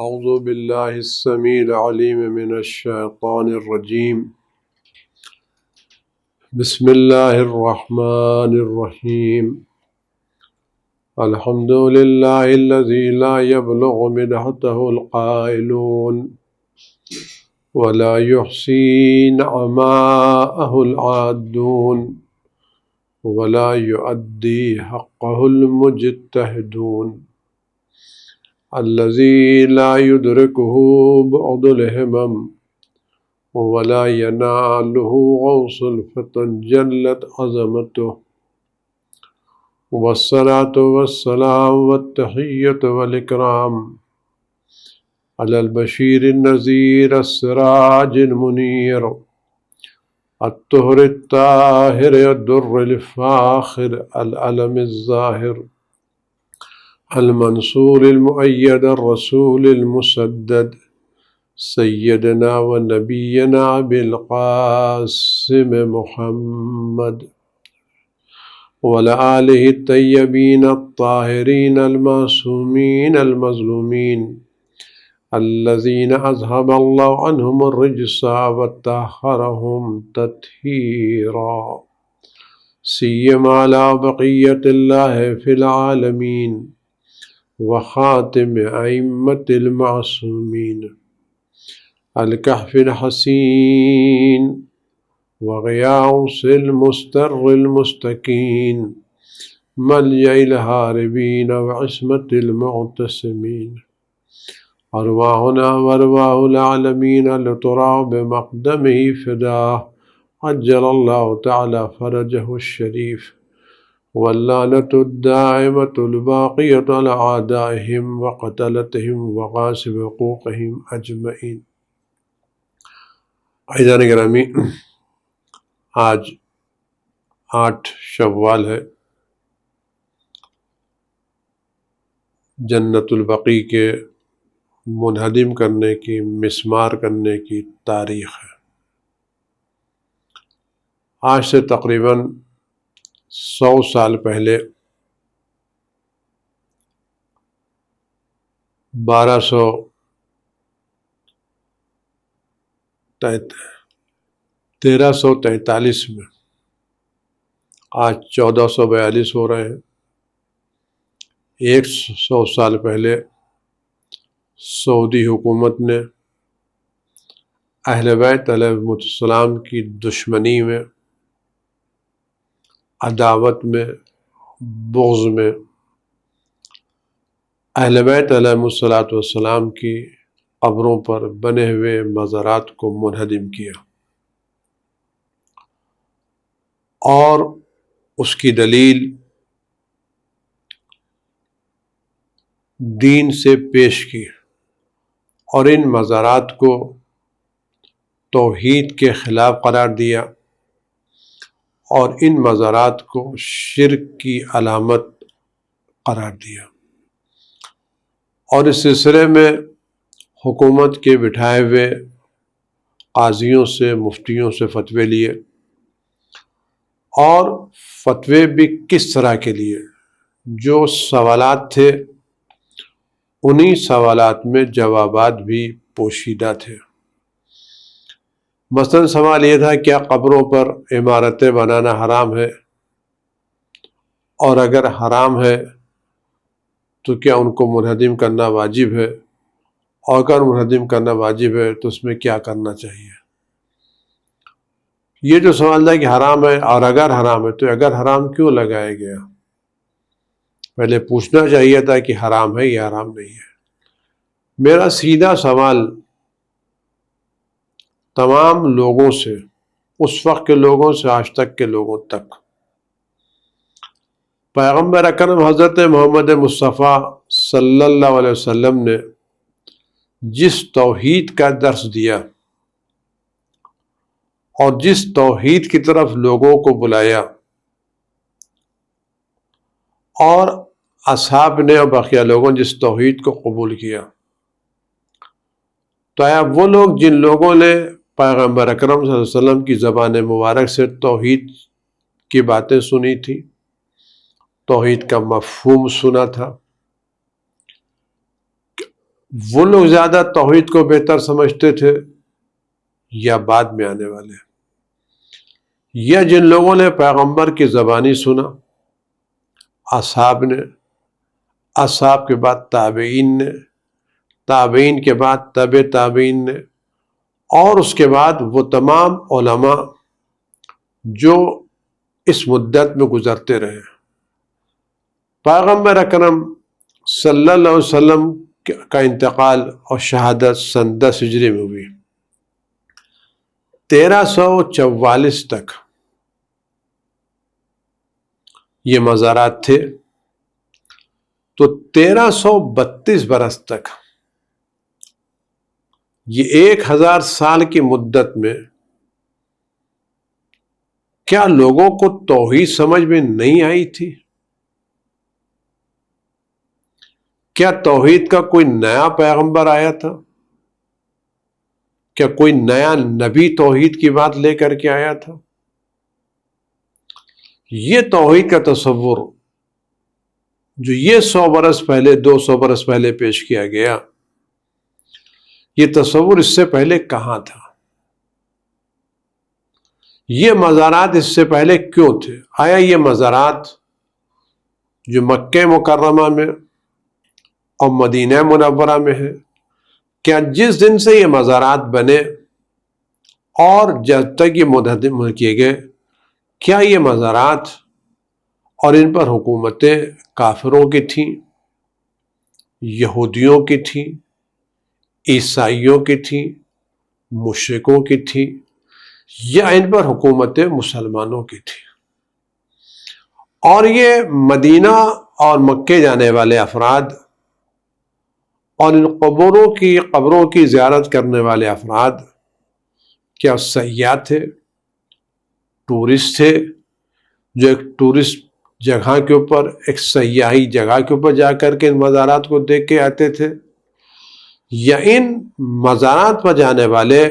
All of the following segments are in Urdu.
اعوذ باللہ السمیع العلیم من الشیطان الرجیم بسم اللہ الرحمن الرحیم الحمد للہ الذی لا یبلغ مدحته القائلون ولا یحصی نعماءه العادون ولا یؤدی حقه المجتہدون الذي لا يدركه بعض الهمم ولا يناله غوص الفتن جلت عظمته والصلاة والسلام والتحية والإكرام على البشير النذير السراج المنير الطهر الطاهر الدر الفاخر العلم الظاهر المنصور المؤيد الرسول المسدد سيدنا ونبينا بالقاسم محمد وعلى آله الطيبين الطاهرين المعصومين المظلومين الذين أذهب الله عنهم الرجس وطهرهم تطهيرا سيما على بقية الله في العالمين وخاتم أئمة المعصومين الكهف الحسين وغياث المستر المستكين ملجأ الهاربين وعصمة المعتصمين أرواحنا وأرواح العالمين لترى بمقدمه فداه عجل الله تعالى فرجه الشريف واللعنة الدائمة الباقية على أعدائهم وقتلتهم وغاصب حقوقهم أجمعين۔ عزیزان گرامی، آج 8 شوال ہے، جنت البقیع کے منہدم کرنے کی، مسمار کرنے کی تاریخ ہے۔ آج سے تقریباً 100 سال پہلے 1343 میں، آج 1442 ہو رہے ہیں، 100 سال پہلے سعودی حکومت نے اہل بیت علیہم السلام کی دشمنی میں، عداوت میں، بغض میں اہل بیت علیہم السلام کی قبروں پر بنے ہوئے مزارات کو منہدم کیا، اور اس کی دلیل دین سے پیش کی، اور ان مزارات کو توحید کے خلاف قرار دیا، اور ان مزارات کو شرک کی علامت قرار دیا، اور اس سلسلے میں حکومت کے بٹھائے ہوئے قاضیوں سے، مفتیوں سے فتوے لیے، اور فتوے بھی کس طرح کے لیے؟ جو سوالات تھے انہی سوالات میں جوابات بھی پوشیدہ تھے۔ مثلا سوال یہ تھا، کیا قبروں پر عمارتیں بنانا حرام ہے؟ اور اگر حرام ہے تو کیا ان کو منہدم کرنا واجب ہے؟ اور اگر منہدم کرنا واجب ہے تو اس میں کیا کرنا چاہیے؟ یہ جو سوال تھا کہ حرام ہے، اور اگر حرام ہے تو اگر حرام کیوں لگایا گیا؟ پہلے پوچھنا چاہیے تھا کہ حرام ہے یا حرام نہیں ہے۔ میرا سیدھا سوال تمام لوگوں سے، اس وقت کے لوگوں سے آج تک کے لوگوں تک، پیغمبر اکرم حضرت محمد مصطفیٰ صلی اللہ علیہ وسلم نے جس توحید کا درس دیا اور جس توحید کی طرف لوگوں کو بلایا، اور اصحاب نے اور بقیہ لوگوں نے جس توحید کو قبول کیا، تو آیا وہ لوگ جن لوگوں نے پیغمبر اکرم صلی اللہ علیہ وسلم کی زبان مبارک سے توحید کی باتیں سنی تھی، توحید کا مفہوم سنا تھا، وہ لوگ زیادہ توحید کو بہتر سمجھتے تھے یا بعد میں آنے والے، یا جن لوگوں نے پیغمبر کی زبانی سنا، اصحاب نے، اصحاب کے بعد تابعین نے، تابعین کے بعد تبع تابعین نے، اور اس کے بعد وہ تمام علماء جو اس مدت میں گزرتے رہے۔ پیغمبر اکرم صلی اللہ علیہ وسلم کا انتقال اور شہادت سن 10 ہجری میں ہوئی۔ 1344 تک یہ مزارات تھے، تو 1332 برس تک، یہ 1000 سال کی مدت میں کیا لوگوں کو توحید سمجھ میں نہیں آئی تھی؟ کیا توحید کا کوئی نیا پیغمبر آیا تھا؟ کیا کوئی نیا نبی توحید کی بات لے کر کے آیا تھا؟ یہ توحید کا تصور جو یہ 100 برس پہلے، 200 برس پہلے پیش کیا گیا، یہ تصور اس سے پہلے کہاں تھا؟ یہ مزارات اس سے پہلے کیوں تھے؟ آیا یہ مزارات جو مکہ مکرمہ میں اور مدینہ منورہ میں ہے، کیا جس دن سے یہ مزارات بنے اور جب تک یہ منہدم کیے گئے، کیا یہ مزارات اور ان پر حکومتیں کافروں کی تھیں، یہودیوں کی تھیں، عیسائیوں کی تھیں، مشرکوں کی تھیں، یا ان پر حکومتیں مسلمانوں کی تھیں؟ اور یہ مدینہ اور مکے جانے والے افراد اور ان قبروں کی زیارت کرنے والے افراد کیا سیاح تھے، ٹورسٹ تھے، جو ایک ٹورسٹ جگہ کے اوپر، ایک سیاحی جگہ کے اوپر جا کر کے ان مزارات کو دیکھ کے آتے تھے، یا ان مزارات پر جانے والے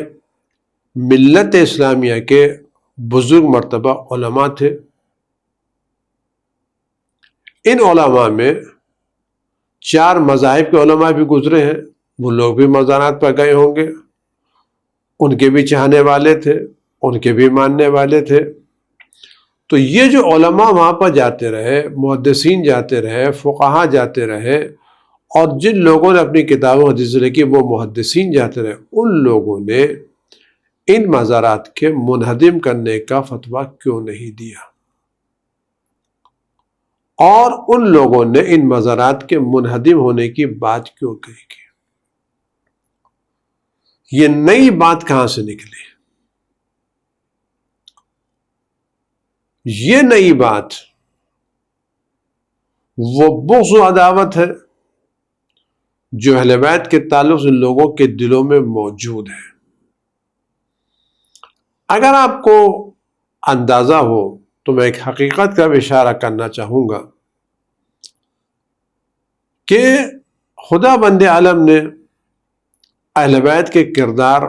ملت اسلامیہ کے بزرگ مرتبہ علماء تھے؟ ان علماء میں 4 مذاہب کے علماء بھی گزرے ہیں، وہ لوگ بھی مزارات پر گئے ہوں گے، ان کے بھی چاہنے والے تھے، ان کے بھی ماننے والے تھے۔ تو یہ جو علماء وہاں پر جاتے رہے، محدثین جاتے رہے، فقہا جاتے رہے، اور جن لوگوں نے اپنی کتابوں حدیث لکھی وہ محدثین جاتے رہے، ان لوگوں نے ان مزارات کے منہدم کرنے کا فتویٰ کیوں نہیں دیا؟ اور ان لوگوں نے ان مزارات کے منہدم ہونے کی بات کیوں کہی کی؟ یہ نئی بات کہاں سے نکلی؟ یہ نئی بات وہ بغض و عداوت ہے جو اہل بیت کے تعلق سے لوگوں کے دلوں میں موجود ہے۔ اگر آپ کو اندازہ ہو تو میں ایک حقیقت کا بھی اشارہ کرنا چاہوں گا کہ خدا بند عالم نے اہل بیت کے کردار،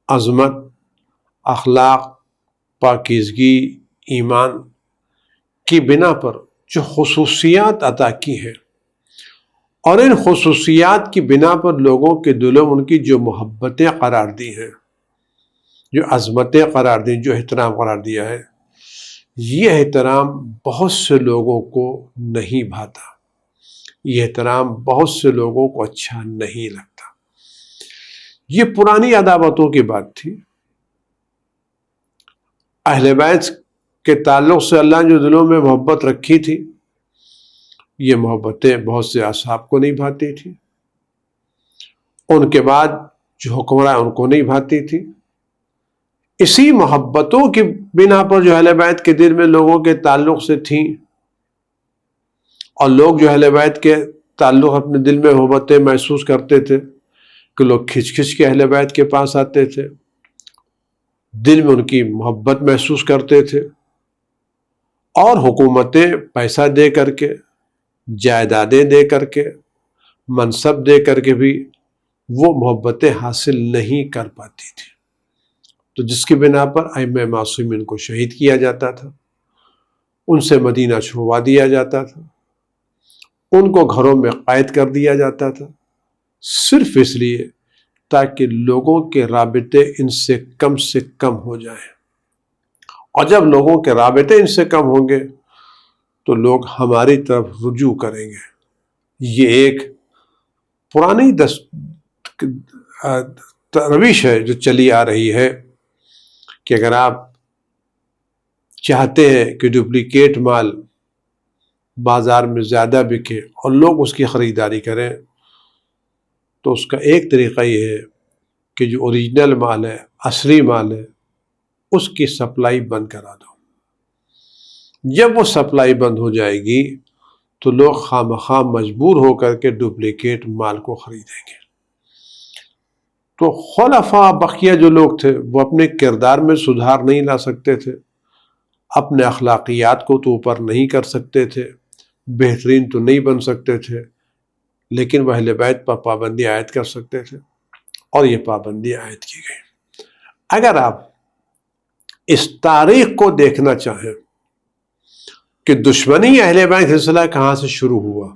عظمت، اخلاق، پاکیزگی، ایمان کی بنا پر جو خصوصیات عطا کی ہیں، اور ان خصوصیات کی بنا پر لوگوں کے دلوں میں ان کی جو محبتیں قرار دی ہیں، جو عظمتیں قرار دی، جو احترام قرار دیا ہے، یہ احترام بہت سے لوگوں کو نہیں بھاتا، یہ احترام بہت سے لوگوں کو اچھا نہیں لگتا۔ یہ پرانی عداوتوں کی بات تھی۔ اہل بیت کے تعلق سے اللہ نے جو دلوں میں محبت رکھی تھی، یہ محبتیں بہت سے اصحاب کو نہیں بھاتی تھی، ان کے بعد جو حکمراں ان کو نہیں بھاتی تھی۔ اسی محبتوں کی بنا پر جو اہل بیت کے دل میں لوگوں کے تعلق سے تھیں، اور لوگ جو اہل بیت کے تعلق اپنے دل میں محبتیں محسوس کرتے تھے کہ لوگ کھچ کھچ کے اہل بیت کے پاس آتے تھے، دل میں ان کی محبت محسوس کرتے تھے، اور حکومتیں پیسہ دے کر کے، جائیدادیں دے کر کے، منصب دے کر کے بھی وہ محبتیں حاصل نہیں کر پاتی تھی۔ تو جس کی بنا پر ائمہ معصومین کو شہید کیا جاتا تھا، ان سے مدینہ چھڑوا دیا جاتا تھا، ان کو گھروں میں قید کر دیا جاتا تھا، صرف اس لیے تاکہ لوگوں کے رابطے ان سے کم ہو جائیں، اور جب لوگوں کے رابطے ان سے کم ہوں گے تو لوگ ہماری طرف رجوع کریں گے۔ یہ ایک پرانی روش ہے جو چلی آ رہی ہے کہ اگر آپ چاہتے ہیں کہ ڈپلیکیٹ مال بازار میں زیادہ بکے اور لوگ اس کی خریداری کریں، تو اس کا ایک طریقہ یہ ہے کہ جو اوریجنل مال ہے، اصلی مال ہے، اس کی سپلائی بند کرا دو۔ جب وہ سپلائی بند ہو جائے گی تو لوگ خواہ مجبور ہو کر کے ڈپلیکیٹ مال کو خریدیں گے۔ تو خلفاء بقیہ جو لوگ تھے وہ اپنے کردار میں سدھار نہیں لا سکتے تھے، اپنے اخلاقیات کو تو اوپر نہیں کر سکتے تھے، بہترین تو نہیں بن سکتے تھے، لیکن وہ اہل بیت پر پابندی عائد کر سکتے تھے، اور یہ پابندی عائد کی گئی۔ اگر آپ اس تاریخ کو دیکھنا چاہیں کہ دشمنی اہل بیت سلسلہ کہاں سے شروع ہوا،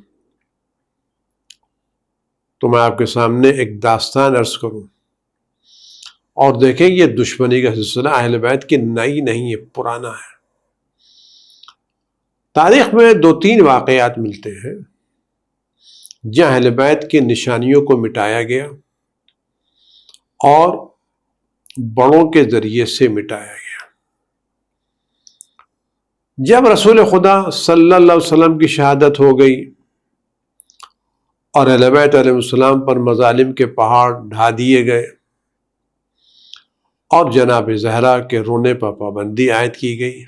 تو میں آپ کے سامنے ایک داستان عرض کروں، اور دیکھیں یہ دشمنی کا سلسلہ اہل بیت کی نئی نہیں ہے، پرانا ہے۔ تاریخ میں 2-3 واقعات ملتے ہیں جہاں اہل بیت کی نشانیوں کو مٹایا گیا اور بڑوں کے ذریعے سے مٹایا گیا۔ جب رسول خدا صلی اللہ علیہ وسلم کی شہادت ہو گئی اور اہل بیت علیہ السلام پر مظالم کے پہاڑ ڈھا دیے گئے اور جناب زہرا کے رونے پر پابندی عائد کی گئی،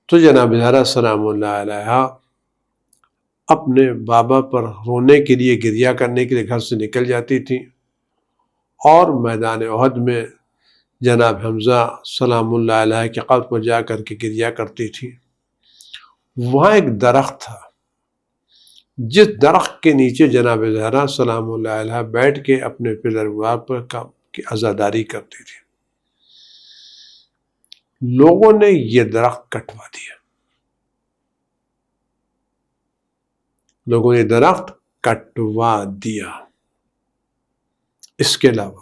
تو جناب زہرا سلام اللہ علیہا اپنے بابا پر رونے کے لیے، گریہ کرنے کے لیے گھر سے نکل جاتی تھی، اور میدان احد میں جناب حمزہ سلام اللہ علیہ کے قبر پر جا کر کے گریہ کرتی تھی۔ وہاں ایک درخت تھا، جس درخت کے نیچے جناب زہرا سلام اللہ علیہ بیٹھ کے اپنے پروار پر کام کی عزاداری کرتی تھی۔ لوگوں نے یہ درخت کٹوا دیا، لوگوں نے درخت کٹوا دیا۔ اس کے علاوہ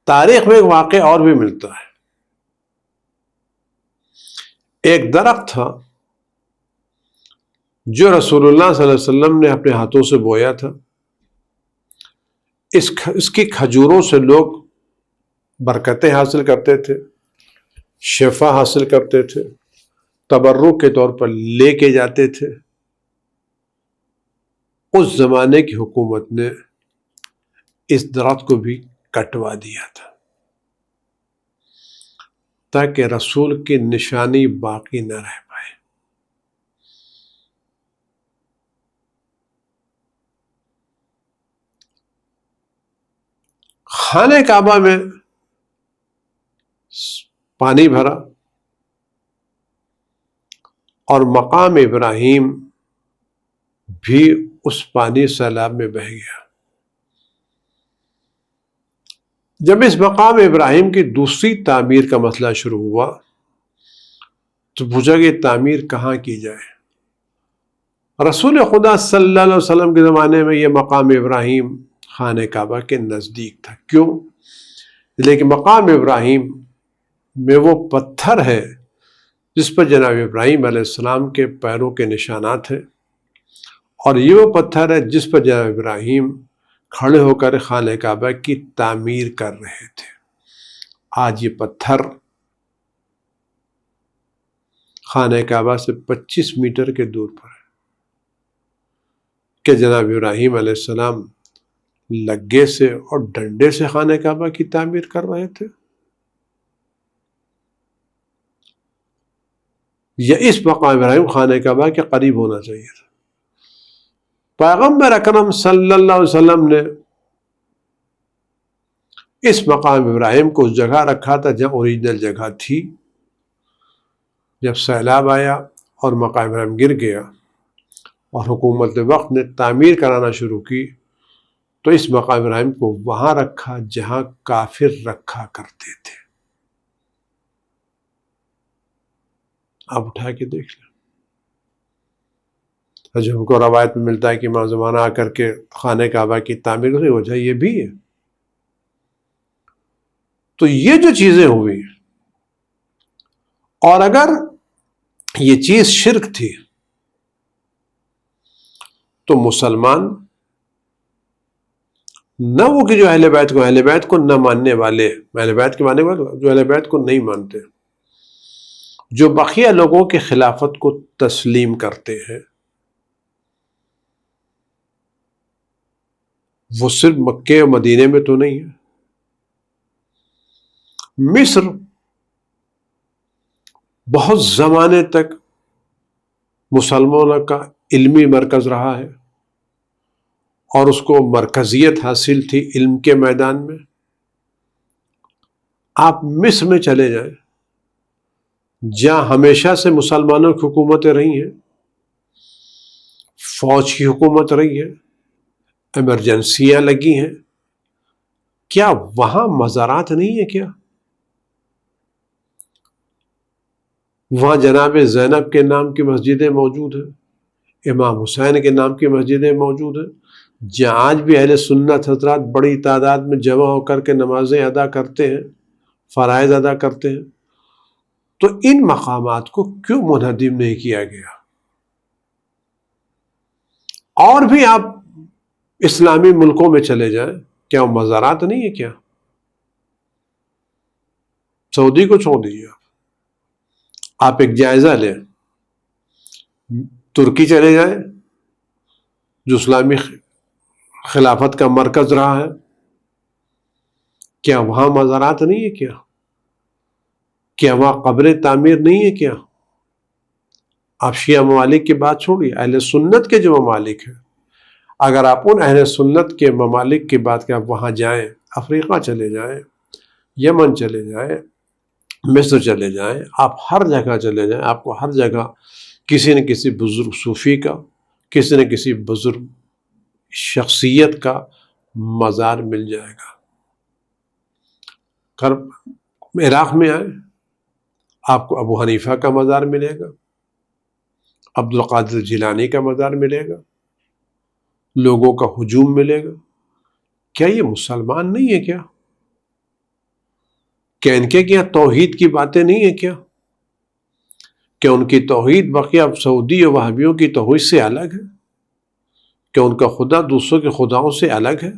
تاریخ میں ایک واقعہ اور بھی ملتا ہے۔ ایک درخت تھا جو رسول اللہ صلی اللہ علیہ وسلم نے اپنے ہاتھوں سے بویا تھا۔ اس کی کھجوروں سے لوگ برکتیں حاصل کرتے تھے، شفا حاصل کرتے تھے، تبرک کے طور پر لے کے جاتے تھے۔ اس زمانے کی حکومت نے اس درخت کو بھی کٹوا دیا تھا تاکہ رسول کی نشانی باقی نہ رہ پائے۔ خانہ کعبہ میں پانی بھرا اور مقام ابراہیم بھی اس پانی سیلاب میں بہہ گیا۔ جب اس مقام ابراہیم کی دوسری تعمیر کا مسئلہ شروع ہوا تو پوچھا کہ تعمیر کہاں کی جائے۔ رسول خدا صلی اللہ علیہ وسلم کے زمانے میں یہ مقام ابراہیم خانہ کعبہ کے نزدیک تھا۔ کیوں؟ لیکن مقام ابراہیم میں وہ پتھر ہے جس پر جناب ابراہیم علیہ السلام کے پیروں کے نشانات ہیں، اور یہ وہ پتھر ہے جس پر جناب ابراہیم کھڑے ہو کر خانہ کعبہ کی تعمیر کر رہے تھے۔ آج یہ پتھر خانہ کعبہ سے 25 میٹر کے دور پر ہے کہ جناب ابراہیم علیہ السلام لگے سے اور ڈنڈے سے خانہ کعبہ کی تعمیر کر رہے تھے، یا اس مقام ابراہیم خانہ کعبہ کے قریب ہونا چاہیے تھا۔ پیغمبر اکرم صلی اللہ علیہ وسلم نے اس مقام ابراہیم کو اس جگہ رکھا تھا جہاں اوریجنل جگہ تھی۔ جب سیلاب آیا اور مقام ابراہیم گر گیا اور حکومت وقت نے تعمیر کرانا شروع کی، تو اس مقام ابراہیم کو وہاں رکھا جہاں کافر رکھا کرتے تھے۔ آپ اٹھا کے دیکھ لیں۔ جو ہم کو روایت میں ملتا ہے کہ امام زمانہ آ کر کے خانہ کعبہ کی تعمیر کی وجہ یہ بھی ہے. تو یہ جو چیزیں ہوئی، اور اگر یہ چیز شرک تھی تو مسلمان نہ وہ کہ جو اہل بیت کو نہ ماننے والے، اہل بیت کے ماننے والے جو اہل بیت کو نہیں مانتے، جو بقیہ لوگوں کی خلافت کو تسلیم کرتے ہیں، وہ صرف مکے اور مدینے میں تو نہیں ہے. مصر بہت زمانے تک مسلمانوں کا علمی مرکز رہا ہے، اور اس کو مرکزیت حاصل تھی علم کے میدان میں. آپ مصر میں چلے جائیں جہاں ہمیشہ سے مسلمانوں کی حکومتیں رہی ہیں، فوج کی حکومت رہی ہے، ایمرجنسیاں لگی ہیں، کیا وہاں مزارات نہیں ہے؟ کیا وہاں جناب زینب کے نام کی مسجدیں موجود ہیں، امام حسین کے نام کی مسجدیں موجود ہیں، جہاں آج بھی اہل سنت حضرات بڑی تعداد میں جمع ہو کر کے نمازیں ادا کرتے ہیں، فرائض ادا کرتے ہیں. تو ان مقامات کو کیوں منہدم نہیں کیا گیا؟ اور بھی آپ اسلامی ملکوں میں چلے جائیں، کیا وہ مزارات نہیں ہے؟ کیا سعودی کو چھوڑ دیجیے، آپ ایک جائزہ لیں، ترکی چلے جائیں جو اسلامی خلافت کا مرکز رہا ہے، کیا وہاں مزارات نہیں ہے؟ کیا وہاں قبریں تعمیر نہیں ہے؟ کیا آپ شیعہ ممالک کی بات چھوڑیے، اہل سنت کے جو ممالک ہیں، اگر آپ ان اہل سنت کے ممالک کی بات کریں، آپ وہاں جائیں، افریقہ چلے جائیں، یمن چلے جائیں، مصر چلے جائیں، آپ ہر جگہ چلے جائیں، آپ کو ہر جگہ کسی نہ کسی بزرگ صوفی کا، کسی نہ کسی بزرگ شخصیت کا مزار مل جائے گا. عراق میں آئے، آپ کو ابو حنیفہ کا مزار ملے گا، عبد القادر جیلانی کا مزار ملے گا، لوگوں کا ہجوم ملے گا. کیا یہ مسلمان نہیں ہے؟ کیا ان کے کیا توحید کی باتیں نہیں ہیں؟ کیا ان کی توحید بقیہ سعودی و وہابیوں کی توحید سے الگ ہے؟ کیا ان کا خدا دوسروں کے خداؤں سے الگ ہے؟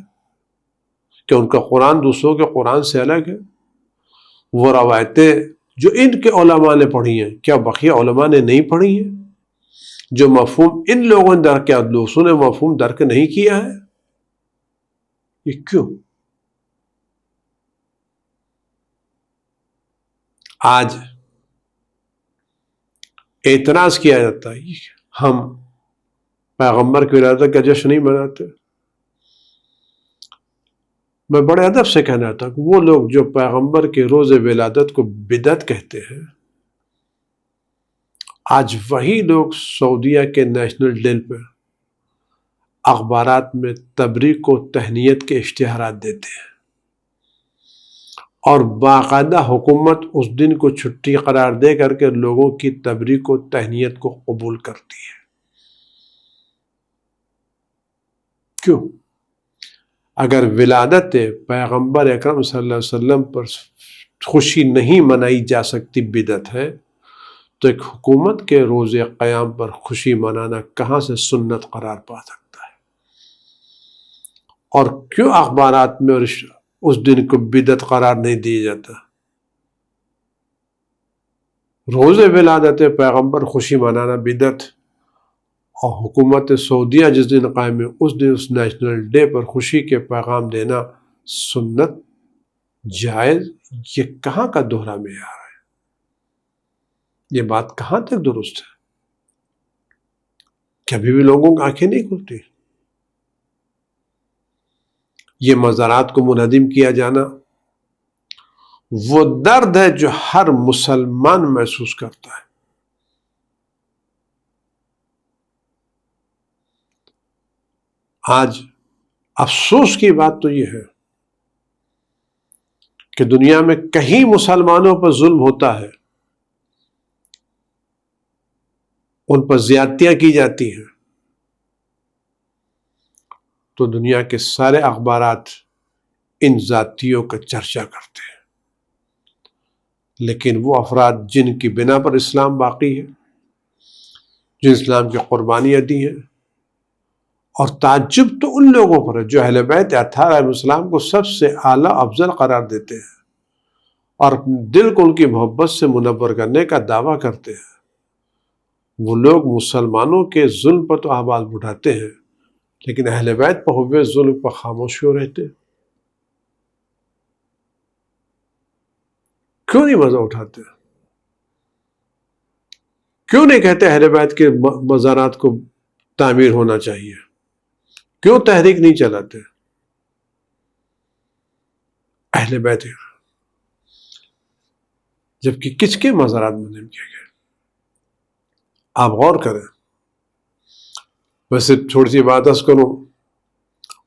کیا ان کا قرآن دوسروں کے قرآن سے الگ ہے؟ وہ روایتیں جو ان کے علماء نے پڑھی ہیں، کیا بقیہ علماء نے نہیں پڑھی ہیں؟ جو مفہوم ان لوگوں نے درک کیا، دوسروں نے مفہوم درک نہیں کیا ہے. یہ کیوں؟ آج اعتراض کیا جاتا ہے ہم پیغمبر کی ولادت کا جشن نہیں مناتے. میں بڑے ادب سے کہنا چاہتا ہوں کہ وہ لوگ جو پیغمبر کے روز ولادت کو بدعت کہتے ہیں، آج وہی لوگ سعودیہ کے نیشنل ڈے پہ اخبارات میں تبریک و تہنیت کے اشتہارات دیتے ہیں، اور باقاعدہ حکومت اس دن کو چھٹی قرار دے کر کے لوگوں کی تبریک و تہنیت کو قبول کرتی ہے. کیوں؟ اگر ولادت پیغمبر اکرم صلی اللہ علیہ وسلم پر خوشی نہیں منائی جا سکتی بدعت ہے، تو ایک حکومت کے روز قیام پر خوشی منانا کہاں سے سنت قرار پا سکتا ہے؟ اور کیوں اخبارات میں اس دن کو بدعت قرار نہیں دیا جاتا؟ روز ولادت پیغمبر خوشی منانا بدعت، اور حکومت سعودیہ جس دن قائم ہے اس دن اس نیشنل ڈے پر خوشی کے پیغام دینا سنت، جائز. یہ کہاں کا دوہرا معیار ہے؟ یہ بات کہاں تک درست ہے؟ کبھی بھی لوگوں کی آنکھیں نہیں کھلتی. یہ مزارات کو منہدم کیا جانا وہ درد ہے جو ہر مسلمان محسوس کرتا ہے. آج افسوس کی بات تو یہ ہے کہ دنیا میں کہیں مسلمانوں پر ظلم ہوتا ہے، ان پر زیادتیاں کی جاتی ہیں، تو دنیا کے سارے اخبارات ان ذاتیوں کا چرچا کرتے ہیں، لیکن وہ افراد جن کی بنا پر اسلام باقی ہے، جو اسلام کی قربانیاں دی ہیں، اور تعجب تو ان لوگوں پر ہے جو اہل بیت اطہار علیہ السلام کو سب سے اعلیٰ افضل قرار دیتے ہیں اور دل کو ان کی محبت سے منور کرنے کا دعویٰ کرتے ہیں۔ وہ لوگ مسلمانوں کے ظلم پر تو آواز اٹھاتے ہیں، لیکن اہل بیت پر ہوئے ظلم پر خاموش کیوں رہتے؟ کیوں نہیں مزہ اٹھاتے؟ کیوں نہیں کہتے اہل بیت کے مزارات کو تعمیر ہونا چاہیے؟ کیوں تحریک نہیں چلاتے؟ اہل بیت جبکہ کس کے مزارات منظم کیے گئے؟ آپ غور کریں۔ ویسے تھوڑی سی بات عرض کروں،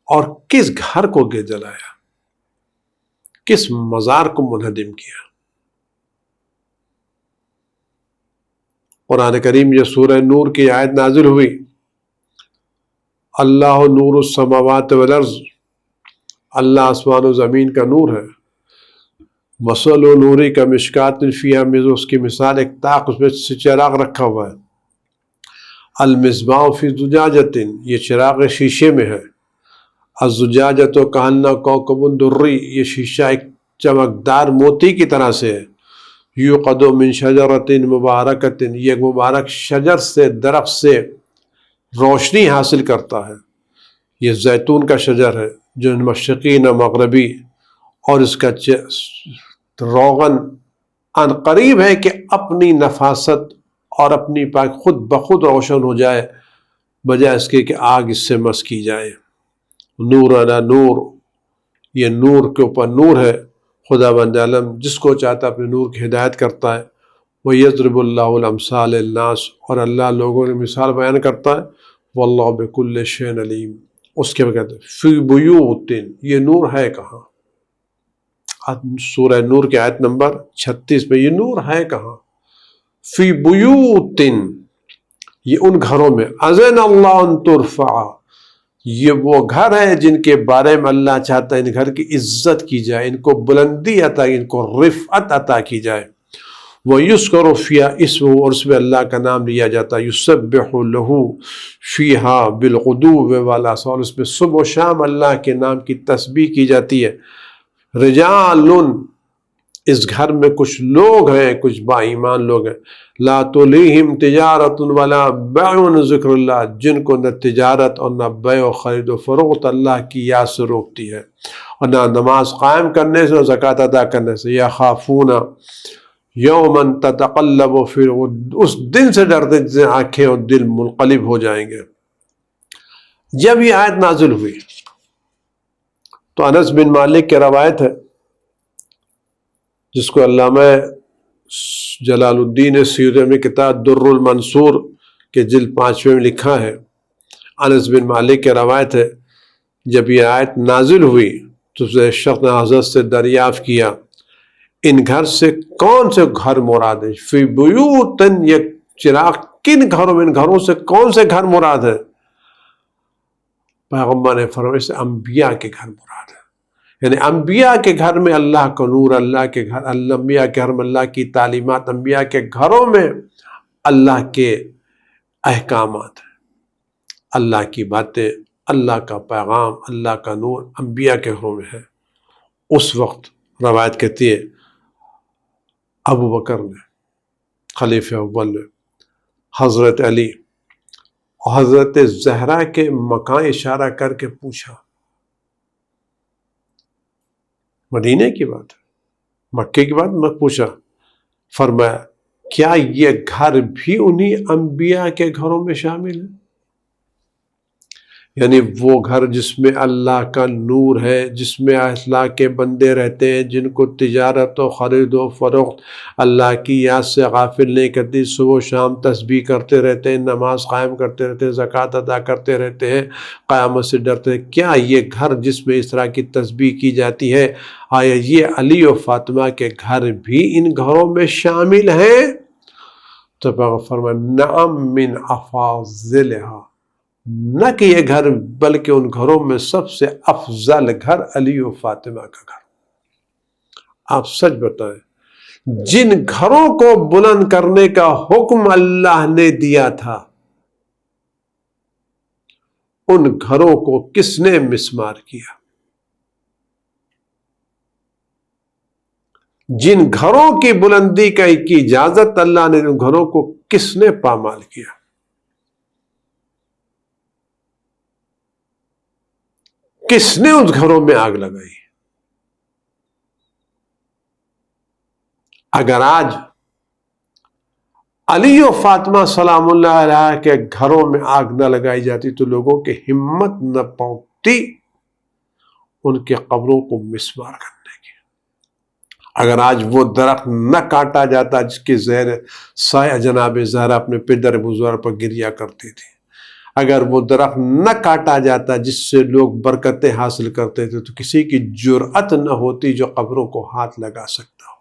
اور کس گھر کو جلایا، کس مزار کو منہدم کیا؟ قرآن کریم یہ سورہ نور کی آیت نازل ہوئی، اللہ نور السماوات والارض، اللہ آسمان و زمین کا نور ہے۔ مثل نوری کا مشکات فیہا مصباح، اس کی مثال ایک طاق، اس میں سے چراغ رکھا ہوا ہے۔ المصباح فی زجاجۃ، یہ چراغ شیشے میں ہے۔ الزجاجۃ کأنہا کوکب دری، یہ شیشہ ایک چمکدار موتی کی طرح سے ہے۔ یوقد من شجرۃ مبارکۃ، یہ مبارک شجر سے، درخت سے روشنی حاصل کرتا ہے۔ یہ زیتون کا شجر ہے جو نہ مشرقی نہ مغربی، اور اس کا روغن ان قریب ہے کہ اپنی نفاست اور اپنی پاک خود بخود روشن ہو جائے، بجائے اس کے کہ آگ اس سے مس کی جائے۔ نور علی نور، یہ نور کے اوپر نور ہے۔ خدا بند عالم جس کو چاہتا اپنے نور کی ہدایت کرتا ہے۔ وَيَضْرِبُ اللَّهُ الْأَمْثَالَ لِلنَّاسِ، اور اللہ لوگوں نے مثال بیان کرتا ہے۔ وَاللَّهُ بِكُلِّ شَيْءٍ عَلِيمٌ۔ اس کے بعد کہتے ہیں فِي بُيُوتٍ، یہ نور ہے کہاں؟ سورہ نور کی آیت نمبر 36 میں یہ نور ہے کہاں؟ فِي بُيُوتٍ، یہ ان گھروں میں، أَذَنَ اللَّهُ أَن تُرْفَعَ، یہ وہ گھر ہیں جن کے بارے میں اللہ چاہتا ہے ان گھر کی عزت کی جائے، ان کو بلندی عطا، ان کو رفعت عطا کی جائے۔ وَيُذْكَرُ فِيهَا اسْمُهُ، اور اس میں اللہ کا نام لیا جاتا ہے۔ يُسَبِّحُ لَهُ فِيهَا بِالْغُدُوِّ وَالْآصَالِ، اس میں صبح و شام اللہ کے نام کی تسبیح کی جاتی ہے۔ رجال، اس گھر میں کچھ لوگ ہیں، کچھ با ایمان لوگ ہیں، لا تلہم تجارت ولا بیع عن ذکر اللہ، جن کو نہ تجارت اور نہ بیع و خرید و فروخت اللہ کی یاد سے روکتی ہے، اور نہ نماز قائم کرنے سے اور زکوٰۃ ادا کرنے سے۔ یخافون یوما تتقلب فیہ، اس دن سے ڈرتے جس سے آنکھیں اور دل منقلب ہو جائیں گے۔ جب یہ آیت نازل ہوئی تو انس بن مالک کی روایت ہے، جس کو علامہ جلال الدین سیوطی میں کتاب در المنصور کے جلد 5 میں لکھا ہے۔ انس بن مالک کی روایت ہے، جب یہ آیت نازل ہوئی تو اس شخص نے حضرت سے دریافت کیا ان گھر سے کون سے گھر مراد ہیں؟ فی بیوتن، یہ چراغ کن گھروں میں، ان گھروں سے کون سے گھر مراد ہے؟ پیغمبر نے فرمایا سے انبیاء کے گھر مراد ہے، یعنی انبیاء کے گھر میں اللہ کا نور، اللہ کے گھر، انبیاء کے گھر میں اللہ کی تعلیمات، انبیاء کے گھروں میں اللہ کے احکامات ہیں، اللہ کی باتیں، اللہ کا پیغام، اللہ کا نور انبیاء کے گھروں میں ہے۔ اس وقت روایت کہتی ہے ابو بکر نے، خلیفہ اول نے، حضرت علی اور حضرت زہرا کے مکان اشارہ کر کے پوچھا، مدینے کی بات ہے، مکے کی بات میں پوچھا، فرمایا کیا یہ گھر بھی انہی انبیاء کے گھروں میں شامل ہے؟ یعنی وہ گھر جس میں اللہ کا نور ہے، جس میں اللہ کے بندے رہتے ہیں، جن کو تجارت و خرید و فروخت اللہ کی یاد سے غافل نہیں کرتی، صبح و شام تسبیح کرتے رہتے ہیں، نماز قائم کرتے رہتے ہیں، زکوٰۃ ادا کرتے رہتے ہیں، قیامت سے ڈرتے ہیں۔ کیا یہ گھر جس میں اس طرح کی تسبیح کی جاتی ہے، آیا یہ علی و فاطمہ کے گھر بھی ان گھروں میں شامل ہیں؟ تو پیغمبر فرمایا نعم من افاضلها، نہ کہ یہ گھر بلکہ ان گھروں میں سب سے افضل گھر علی و فاطمہ کا گھر۔ آپ سچ بتائیں، جن گھروں کو بلند کرنے کا حکم اللہ نے دیا تھا ان گھروں کو کس نے مسمار کیا؟ جن گھروں کی بلندی کی اجازت اللہ نے، ان گھروں کو کس نے پامال کیا؟ کس نے اس گھروں میں آگ لگائی؟ اگر آج علی و فاطمہ سلام اللہ علیہ کے گھروں میں آگ نہ لگائی جاتی تو لوگوں کی ہمت نہ پہنچتی ان کے قبروں کو مسمار کرنے کی۔ اگر آج وہ درخت نہ کاٹا جاتا جس کے زیر سایہ جناب زہرا اپنے پدر بزرگ پر گریا کرتی تھی، اگر وہ درخت نہ کاٹا جاتا جس سے لوگ برکتیں حاصل کرتے تھے، تو کسی کی جرأت نہ ہوتی جو قبروں کو ہاتھ لگا سکتا ہو۔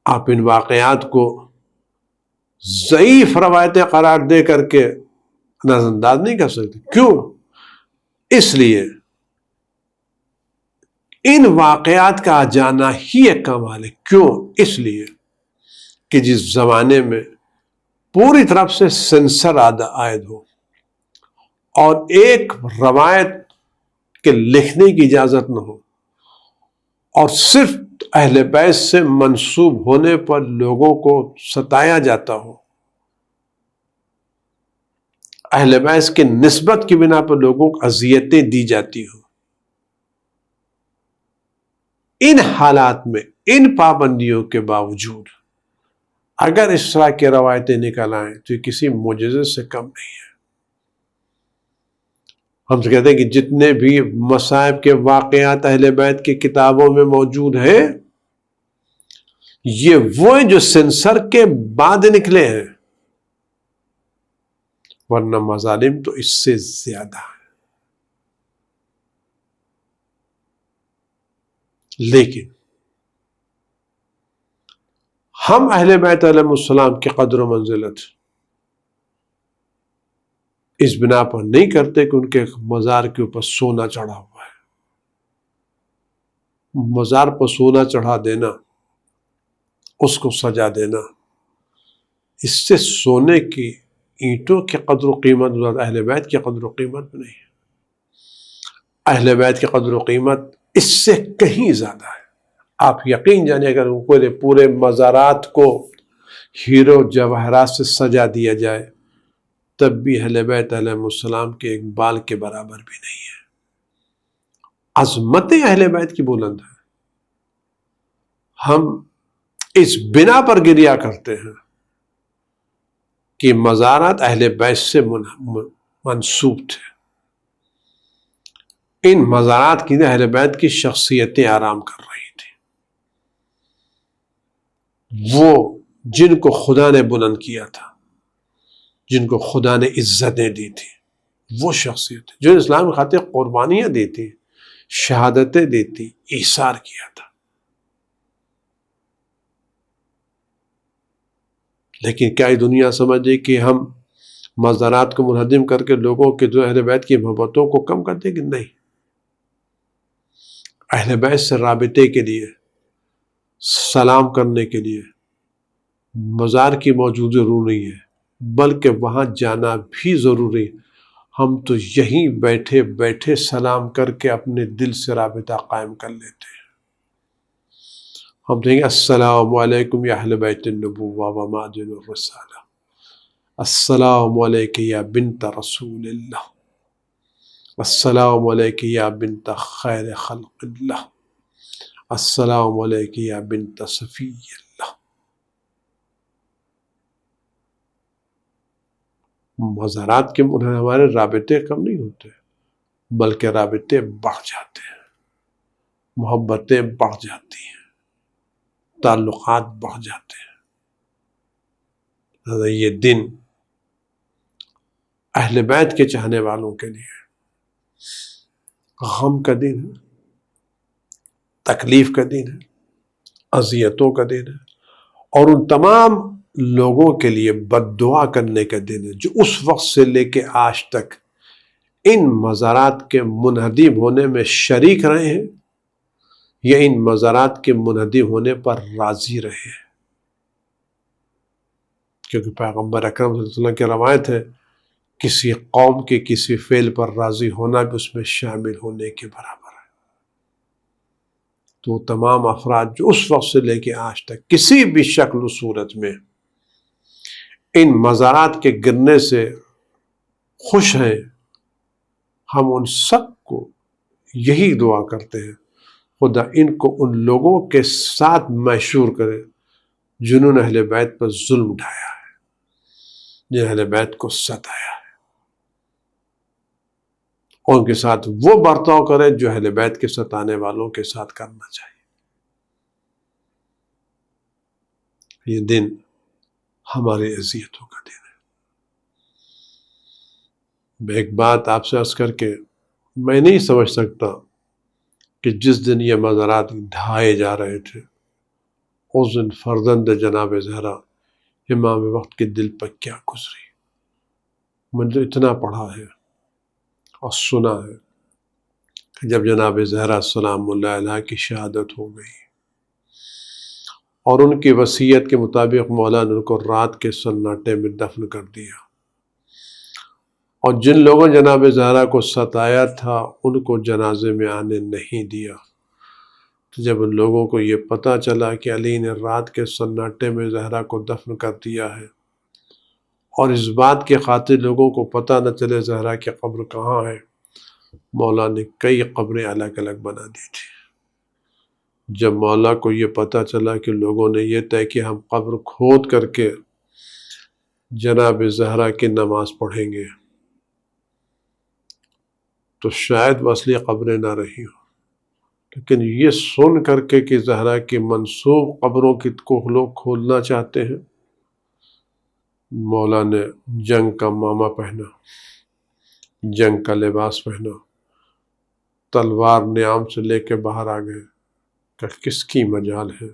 آپ ان واقعات کو ضعیف روایتیں قرار دے کر کے نظر انداز نہیں کر سکتے۔ کیوں؟ اس لیے ان واقعات کا جانا ہی ایک کمال ہے۔ کیوں؟ اس لیے کہ جس زمانے میں پوری طرف سے سینسر عائد ہو اور ایک روایت کے لکھنے کی اجازت نہ ہو اور صرف اہل بیت سے منسوب ہونے پر لوگوں کو ستایا جاتا ہو، اہل بیت کی نسبت کی بنا پر لوگوں کو اذیتیں دی جاتی ہو، ان حالات میں ان پابندیوں کے باوجود اگر اس طرح کی روایتیں نکل آئیں تو یہ کسی معجزے سے کم نہیں ہے۔ ہم سے کہتے ہیں کہ جتنے بھی مصائب کے واقعات اہل بیت کی کتابوں میں موجود ہیں یہ وہ ہیں جو سینسر کے بعد نکلے ہیں، ورنہ مظالم تو اس سے زیادہ ہے۔ لیکن ہم اہل بیت علیہ السلام کی قدر و منزلت اس بنا پر نہیں کرتے کہ ان کے مزار کے اوپر سونا چڑھا ہوا ہے۔ مزار پر سونا چڑھا دینا، اس کو سجا دینا، اس سے سونے کی اینٹوں کی قدر و قیمت اہل بیت کی قدر و قیمت نہیں ہے۔ اہل بیت کی قدر و قیمت اس سے کہیں زیادہ ہے۔ آپ یقین جانیں اگر پورے مزارات کو ہیرو جواہرات سے سجا دیا جائے تب بھی اہل بیت علیہ السلام کے ایک بال کے برابر بھی نہیں ہے۔ عظمت اہل بیت کی بلند ہے۔ ہم اس بنا پر گریا کرتے ہیں کہ مزارات اہل بیت سے منسوب تھے۔ ان مزارات کی اہل بیت کی شخصیتیں آرام کر رہی تھی، وہ جن کو خدا نے بلند کیا تھا، جن کو خدا نے عزتیں دی تھی، وہ شخصیت جو اسلام کی خاطر قربانیاں دیتی، شہادتیں دیتی، ایثار کیا تھا۔ لیکن کیا یہ دنیا سمجھے کہ ہم مزارات کو منہدم کر کے لوگوں کے جو اہل بیت کی محبتوں کو کم کر دیں گے؟ نہیں۔ اہل بیت سے رابطے کے لیے، سلام کرنے کے لیے مزار کی موجودگی ضروری ہے، بلکہ وہاں جانا بھی ضروری ہے۔ ہم تو یہیں بیٹھے بیٹھے سلام کر کے اپنے دل سے رابطہ قائم کر لیتے ہیں۔ ہم کہیں گے السلام علیکم یا اہل بیت النبوہ و معدن الرسالہ، السلام علیکم یا بنت رسول اللہ، السلام علیکم یا بنت خیر خلق اللہ، السلام علیکم یا بنت صفی اللہ۔ مزارات کے ہمارے رابطے کم نہیں ہوتے، بلکہ رابطے بڑھ جاتے ہیں، محبتیں بڑھ جاتی ہیں، تعلقات بڑھ جاتے ہیں۔ یہ دن اہل بیت کے چاہنے والوں کے لیے غم کا دن ہے، تکلیف کا دن ہے، اذیتوں کا دن ہے، اور ان تمام لوگوں کے لیے بد دعا کرنے کا دن ہے جو اس وقت سے لے کے آج تک ان مزارات کے منہدم ہونے میں شریک رہے ہیں یا ان مزارات کے منہدم ہونے پر راضی رہے ہیں. کیونکہ پیغمبر اکرم صلی اللہ علیہ وسلم کی روایت ہے کسی قوم کے کسی فعل پر راضی ہونا بھی اس میں شامل ہونے کے برابر ہے. تو تمام افراد جو اس وقت سے لے کے آج تک کسی بھی شکل و صورت میں ان مزارات کے گرنے سے خوش ہیں، ہم ان سب کو یہی دعا کرتے ہیں خدا ان کو ان لوگوں کے ساتھ محشور کرے جنہوں نے اہل بیت پر ظلم ڈھایا ہے، جنہوں نے اہل بیت کو ستایا ہے، اور ان کے ساتھ وہ برتاؤ کرے جو اہل بیت کے ستانے والوں کے ساتھ کرنا چاہیے. یہ دن ہماری اذیتوں کا دن ہے. میں ایک بات آپ سے عرض کر کے میں نہیں سمجھ سکتا کہ جس دن یہ مزارات ڈھائے جا رہے تھے اس دن فرزند جناب زہرا امام وقت کے دل پر کیا گزری. میں نے اتنا پڑھا ہے اور سنا ہے کہ جب جناب زہرا سلام اللہ علیہ کی شہادت ہو گئی اور ان کی وصیت کے مطابق مولا نے ان کو رات کے سناٹے میں دفن کر دیا، اور جن لوگوں جناب زہرا کو ستایا تھا ان کو جنازے میں آنے نہیں دیا، تو جب ان لوگوں کو یہ پتہ چلا کہ علی نے رات کے سناٹے میں زہرا کو دفن کر دیا ہے، اور اس بات کے خاطر لوگوں کو پتہ نہ چلے زہرا کی قبر کہاں ہے، مولا نے کئی قبریں الگ الگ بنا دی تھی. جب مولا کو یہ پتہ چلا کہ لوگوں نے یہ طے کہ ہم قبر کھود کر کے جناب زہرا کی نماز پڑھیں گے تو شاید وہ اصلی قبریں نہ رہی ہوں، لیکن یہ سن کر کے کہ زہرا کی منسوب قبروں کو لوگ کھولنا چاہتے ہیں، مولا نے جنگ کا ماما پہنا، جنگ کا لباس پہنا، تلوار نیام سے لے کے باہر آ گئے کہ کس کی مجال ہے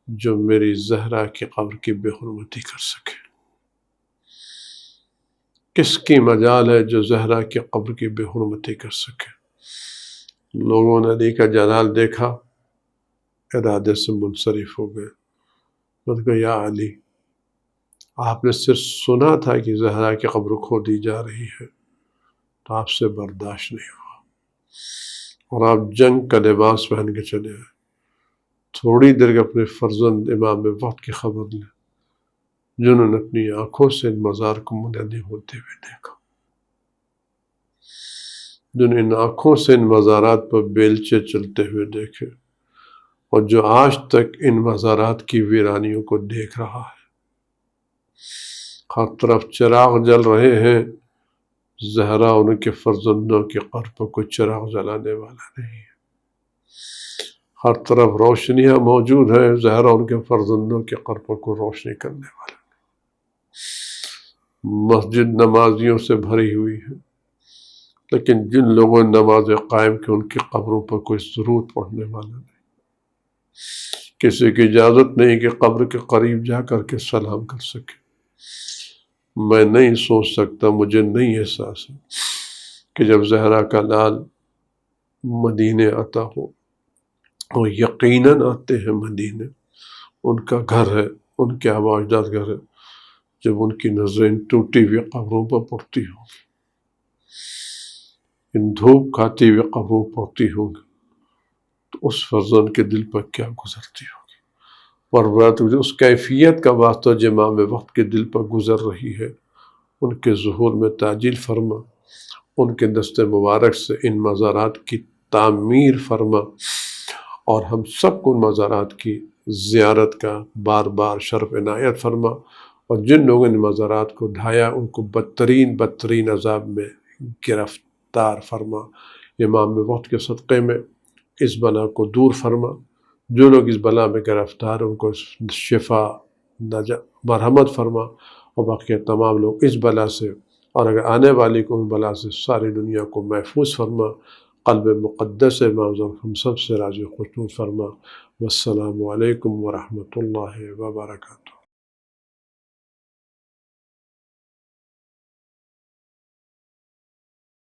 جو میری زہرا کی قبر کی بے حرمتی کر سکے، کس کی مجال ہے جو زہرا کی قبر کی بے حرمتی کر سکے. لوگوں نے علی کا جلال دیکھا، ارادے سے منصرف ہو گئے. میں نے کہا یا علی، آپ نے صرف سنا تھا کہ زہرا کی قبر کھودی جا رہی ہے تو آپ سے برداشت نہیں ہوا، اور آپ جنگ کا لباس پہن کے چلے آئے. تھوڑی دیر کے اپنے فرزند امام وقت کی خبر لیں جنہوں نے اپنی آنکھوں سے ان مزار کو منہدم ہوتے ہوئے دیکھا، جنہوں نے ان آنکھوں سے ان مزارات پر بیلچے چلتے ہوئے دیکھے، اور جو آج تک ان مزارات کی ویرانیوں کو دیکھ رہا ہے. ہر طرف چراغ جل رہے ہیں، زہرا ان کے فرزندوں کی قبر پر کوئی چراغ جلانے والا نہیں ہے. ہر طرف روشنیاں موجود ہیں، زہرا ان کے فرزندوں کے قبر پر کوئی روشنی کرنے والا نہیں. مسجد نمازیوں سے بھری ہوئی ہے، لیکن جن لوگوں نے نمازیں قائم کی ان کی قبروں پر کوئی ضرورت پڑھنے والا نہیں. کسی کی اجازت نہیں کہ قبر کے قریب جا کر کے سلام کر سکے. میں نہیں سوچ سکتا، مجھے نہیں احساس ہے کہ جب زہرا کا لال مدینے آتا ہو، اور یقیناً آتے ہیں مدینے، ان کا گھر ہے، ان کے آباء و اجداد گھر ہے، جب ان کی نظریں ٹوٹی ہوئی قبروں پر پڑتی ہوں، ان دھوپ کھاتی ہوئی قبروں پر پڑتی ہوں، تو اس فرزند کے دل پر کیا گزرتی ہوگی. اور اس کیفیت کا واسطہ جو امام وقت کے دل پر گزر رہی ہے، ان کے ظہور میں تعجیل فرما، ان کے دست مبارک سے ان مزارات کی تعمیر فرما، اور ہم سب کو ان مزارات کی زیارت کا بار بار شرف عنایت فرما، اور جن لوگوں نے مزارات کو ڈھایا ان کو بدترین عذاب میں گرفتار فرما. امام وقت کے صدقے میں اس بلا کو دور فرما. جو لوگ اس بلا میں گرفتار ان کو شفا مرحمت فرما، اور باقی تمام لوگ اس بلا سے اور اگر آنے والی کو ان بلا سے ساری دنیا کو محفوظ فرما. قلب مقدس امام ہم سب سے راضی خوشنود فرما. والسلام علیکم ورحمۃ اللہ وبرکاتہ.